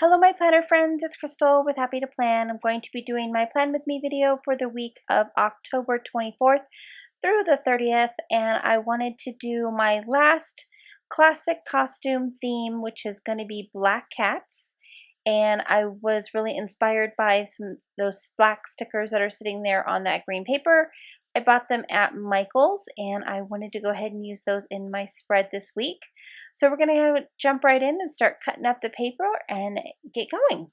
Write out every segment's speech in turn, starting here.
Hello my planner friends, it's Crystal with Happy to Plan. I'm going to be doing my Plan With Me video for the week of October 24th through the 30th, and I wanted to do my last classic costume theme, which is going to be black cats. And I was really inspired by those black stickers that are sitting there on that green paper. I bought them at Michael's and I wanted to go ahead and use those in my spread this week. So we're going to jump right in and start cutting up the paper and get going.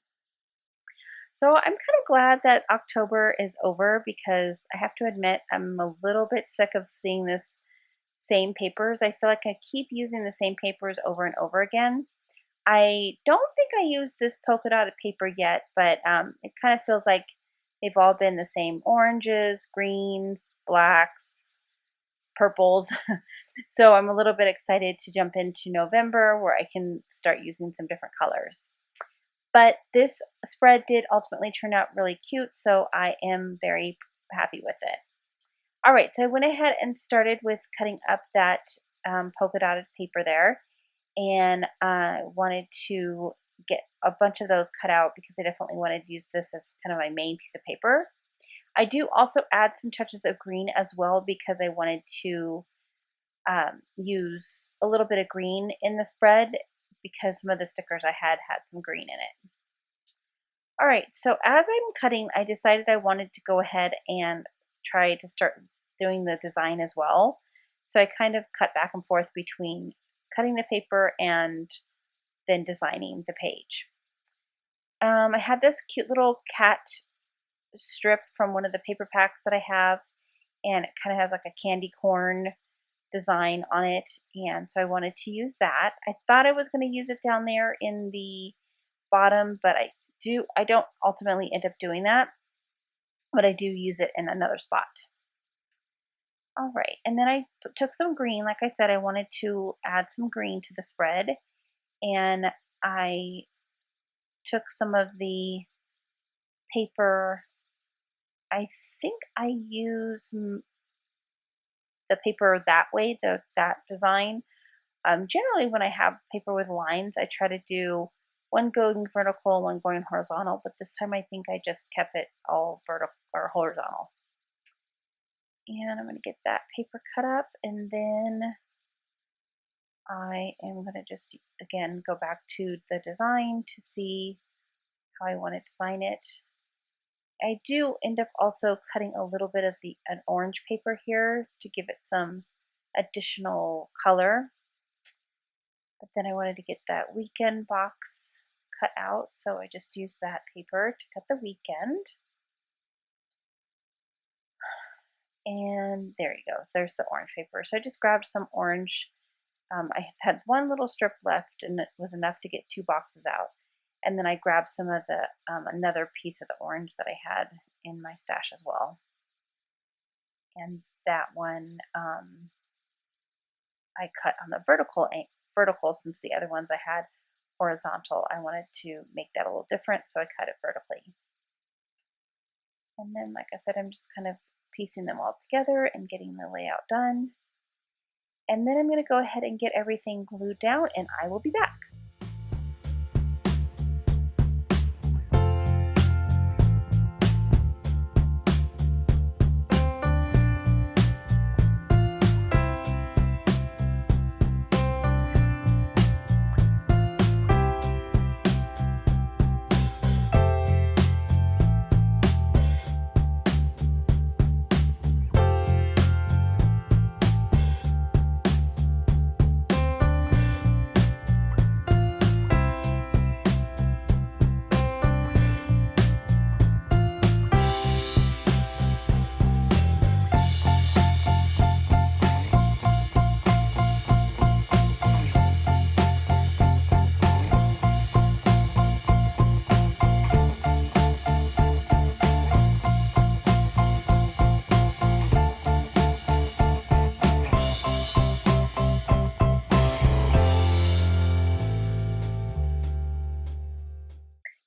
So I'm kind of glad that October is over because I have to admit I'm a little bit sick of seeing this same papers. I feel like I keep using the same papers over and over again. I don't think I used this polka dotted paper yet, but it kind of feels like they've all been the same oranges, greens, blacks, purples. So I'm a little bit excited to jump into November where I can start using some different colors. But this spread did ultimately turn out really cute, so I am very happy with it. All right, so I went ahead and started with cutting up that polka dotted paper there. And I wanted to get a bunch of those cut out because I definitely wanted to use this as kind of my main piece of paper. I do also add some touches of green as well because I wanted to use a little bit of green in the spread because some of the stickers I had some green in it. All right, so as I'm cutting, I decided I wanted to go ahead and try to start doing the design as well. So I kind of cut back and forth between cutting the paper and then designing the page. I had this cute little cat strip from one of the paper packs that I have, and it kind of has like a candy corn design on it, and so I wanted to use that. I thought I was going to use it down there in the bottom, but I don't ultimately end up doing that, but I do use it in another spot. All right, and then I took some green. Like I said, I wanted to add some green to the spread, and I took some of the paper. I think I use the paper that way, that design. Generally, when I have paper with lines, I try to do one going vertical, one going horizontal, but this time I think I just kept it all vertical or horizontal. And I'm going to get that paper cut up, and then I am going to just, again, go back to the design to see how I want to design it. I do end up also cutting a little bit of an orange paper here to give it some additional color. But then I wanted to get that weekend box cut out, so I just used that paper to cut the weekend. And there he goes. There's the orange paper. So I just grabbed some orange. I had one little strip left, and it was enough to get 2 boxes out. And then I grabbed some of the another piece of the orange that I had in my stash as well. And that one I cut on the vertical since the other ones I had horizontal. I wanted to make that a little different, so I cut it vertically. And then, like I said, I'm just kind of piecing them all together and getting the layout done. And then I'm going to go ahead and get everything glued down, and I will be back.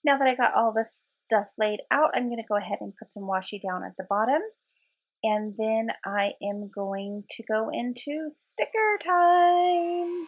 Now that I got all this stuff laid out, I'm going to go ahead and put some washi down at the bottom. And then I am going to go into sticker time.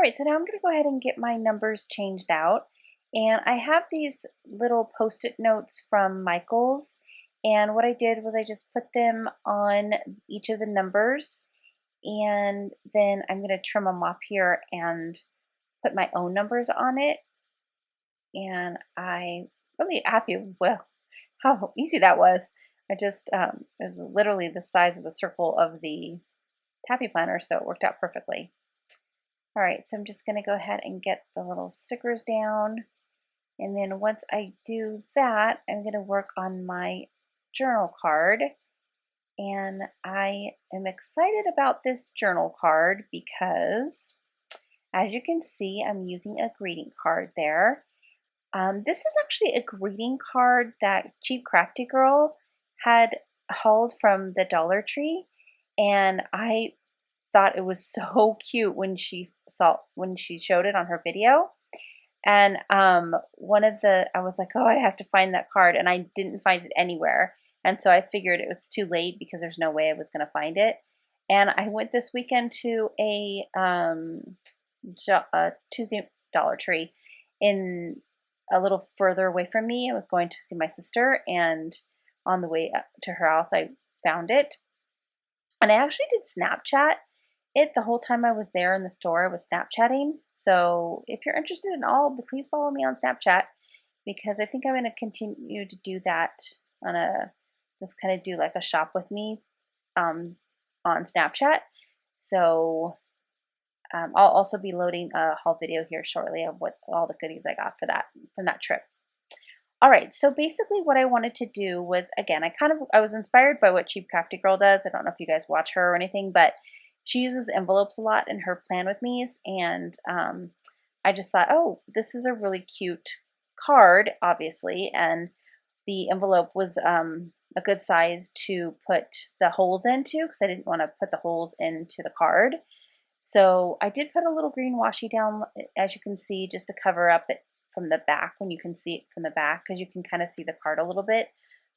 right, so now I'm going to go ahead and get my numbers changed out. And I have these little post-it notes from Michaels. And what I did was I just put them on each of the numbers. And then I'm going to trim them off here and put my own numbers on it. And I'm really happy with how easy that was. I just, it was literally the size of the circle of the Taffy Planner, so it worked out perfectly. All right, so I'm just going to go ahead and get the little stickers down. And then once I do that, I'm going to work on my journal card. And I am excited about this journal card because, as you can see, I'm using a greeting card there. This is actually a greeting card that Cheap Crafty Girl had hauled from the Dollar Tree. And I thought it was so cute when she showed it on her video. And I was like, oh, I have to find that card, and I didn't find it anywhere. And so I figured it was too late because there's no way I was going to find it. And I went this weekend to a Tuesday Dollar Tree in a little further away from me. I was going to see my sister, and on the way up to her house, I found it. And I actually did Snapchat it the whole time I was there in the store. I was Snapchatting. So if you're interested in all, please follow me on Snapchat, because I think I'm going to continue to do that on just kind of do like a shop with me on Snapchat. So I'll also be loading a haul video here shortly of what all the goodies I got from that trip. All right, so basically what I wanted to do was, again, I was inspired by what Cheap Crafty Girl does. I don't know if you guys watch her or anything, but she uses envelopes a lot in her Plan With Me's, and I just thought, oh, this is a really cute card, obviously, and the envelope was a good size to put the holes into, because I didn't want to put the holes into the card. So I did put a little green washi down, as you can see, just to cover up it from the back, when you can see it from the back, because you can kind of see the card a little bit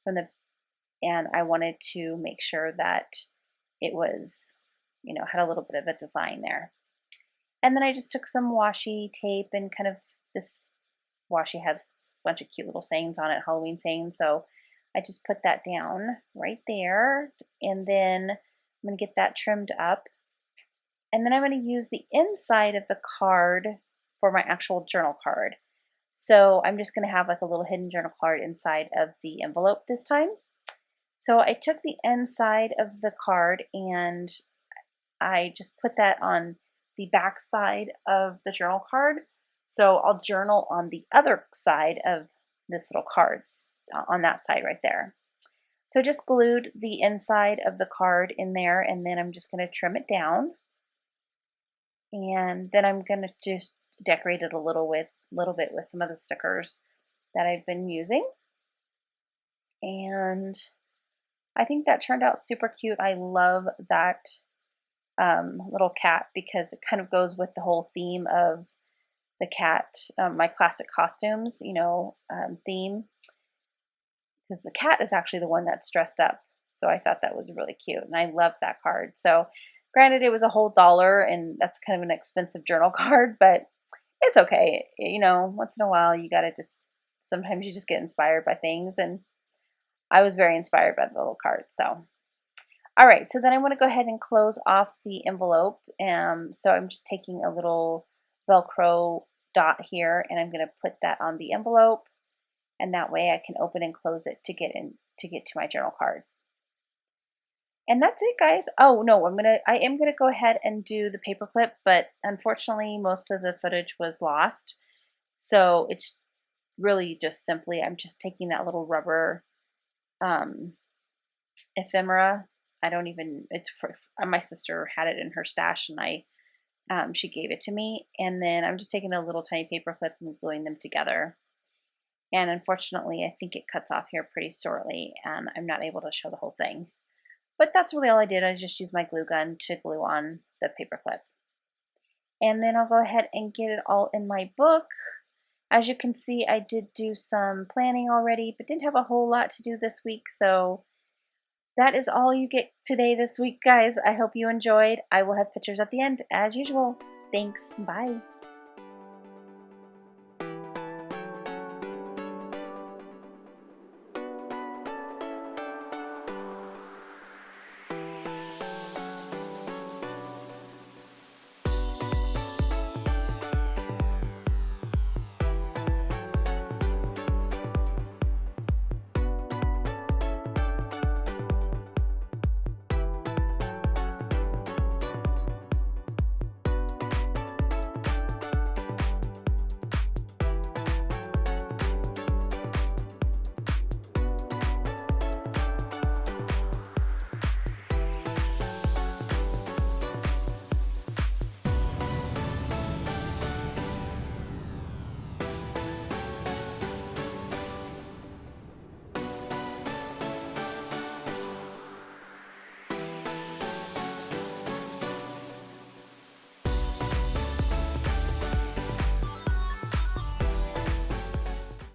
and I wanted to make sure that it was, had a little bit of a design there. And then I just took some washi tape, and kind of this washi had a bunch of cute little sayings on it, Halloween sayings, so I just put that down right there, and then I'm going to get that trimmed up. And then I'm going to use the inside of the card for my actual journal card. So I'm just going to have like a little hidden journal card inside of the envelope this time. So I took the inside of the card and I just put that on the back side of the journal card. So I'll journal on the other side of this little cards, on that side right there. So just glued the inside of the card in there, and then I'm just going to trim it down. And then I'm going to just decorate it a little bit with some of the stickers that I've been using. And I think that turned out super cute. I love that little cat, because it kind of goes with the whole theme of the cat, my classic costumes, theme, because the cat is actually the one that's dressed up. So I thought that was really cute, and I love that card. So granted, it was a whole $1, and that's kind of an expensive journal card, but it's okay. Once in a while, sometimes you just get inspired by things, and I was very inspired by the little card. So, all right, so then I want to go ahead and close off the envelope. So I'm just taking a little Velcro dot here, and I'm going to put that on the envelope, and that way I can open and close it to get to my journal card. And that's it, guys. Oh no, I am gonna go ahead and do the paperclip, but unfortunately most of the footage was lost. So it's really just simply, I'm just taking that little rubber ephemera. My sister had it in her stash, and she gave it to me. And then I'm just taking a little tiny paperclip and gluing them together. And unfortunately, I think it cuts off here pretty sorely, and I'm not able to show the whole thing. But that's really all I did. I just used my glue gun to glue on the paperclip. And then I'll go ahead and get it all in my book. As you can see, I did do some planning already, but didn't have a whole lot to do this week. So that is all you get today this week, guys. I hope you enjoyed. I will have pictures at the end, as usual. Thanks. Bye.